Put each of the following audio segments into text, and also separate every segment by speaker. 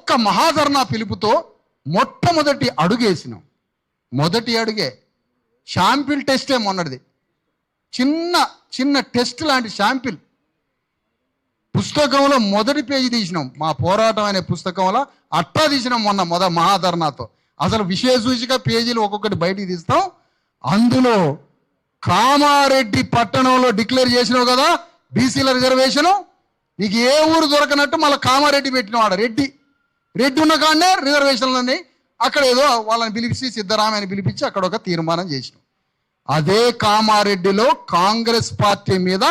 Speaker 1: ఒక్క మహాధర్నా పిలుపుతో మొట్టమొదటి అడుగేసినాం. మొదటి అడుగే శాంపిల్ టెస్టే మొన్నటిది. చిన్న చిన్న టెస్ట్ లాంటి శాంపిల్. పుస్తకంలో మొదటి పేజీ తీసినాం. మా పోరాటం అనే పుస్తకంలో అట్టా తీసినాం మొన్న మహాధర్నాతో. అసలు విషయ సూచిక పేజీలు ఒక్కొక్కటి బయటికి తీస్తాం. అందులో కామారెడ్డి పట్టణంలో డిక్లేర్ చేసినావు కదా బీసీల రిజర్వేషను, నీకు ఏ ఊరు దొరకనట్టు మళ్ళీ కామారెడ్డి పెట్టినవాడు. రెడ్డి ఉన్న కాడనే రిజర్వేషన్లని అక్కడ ఏదో వాళ్ళని పిలిపించి సిద్ధరామయ్యని పిలిపించి అక్కడ ఒక తీర్మానం చేసినాం. అదే కామారెడ్డిలో కాంగ్రెస్ పార్టీ మీద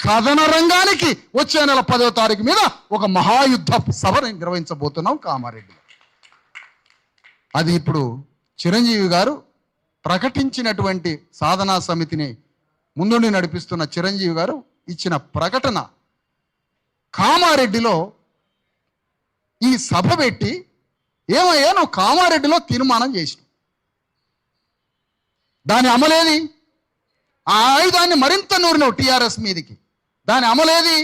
Speaker 1: కథన రంగానికి వచ్చే నెల 10వ తారీఖు మీద ఒక మహాయుద్ధ సభ నిర్వహించబోతున్నాం కామారెడ్డిలో. అది ఇప్పుడు చిరంజీవి గారు ప్రకటించినటువంటి సాధనా సమితిని ముందుండి నడిపిస్తున్న చిరంజీవి గారు ఇచ్చిన ప్రకటన. కామారెడ్డిలో ఈ సభ పెట్టి ఏమయ్యా నువ్వు కామారెడ్డిలో తీర్మానం చేసినావు, దాని అమలేది? ఆ ఆయుధాన్ని మరింత నూరినావు టీఆర్ఎస్ మీదకి. దాని అమలేది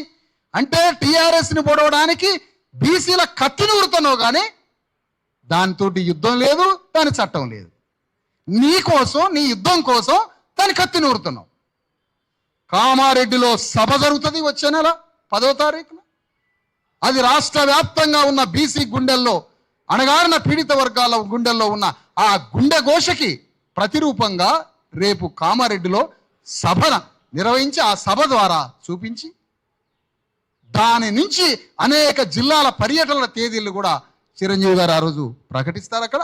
Speaker 1: అంటే టీఆర్ఎస్ని పొడవడానికి బీసీల కత్తి నూరుతున్నావు, కానీ దానితోటి యుద్ధం లేదు, దాని చట్టం లేదు. నీ కోసం, నీ యుద్ధం కోసం దాని కత్తి నూరుతున్నావు. కామారెడ్డిలో సభ జరుగుతుంది వచ్చే నెల 10వ తారీఖున. అది రాష్ట్ర వ్యాప్తంగా ఉన్న బీసీ గుండెల్లో, అణగారిన పీడిత వర్గాల గుండెల్లో ఉన్న ఆ గుండె ఘోషకి ప్రతిరూపంగా రేపు కామారెడ్డిలో సభ నిర్వహించి ఆ సభ ద్వారా చూపించి దాని నుంచి అనేక జిల్లాల పర్యటనల తేదీలు కూడా చిరంజీవి గారు ఆ రోజు ప్రకటిస్తారు అక్కడ.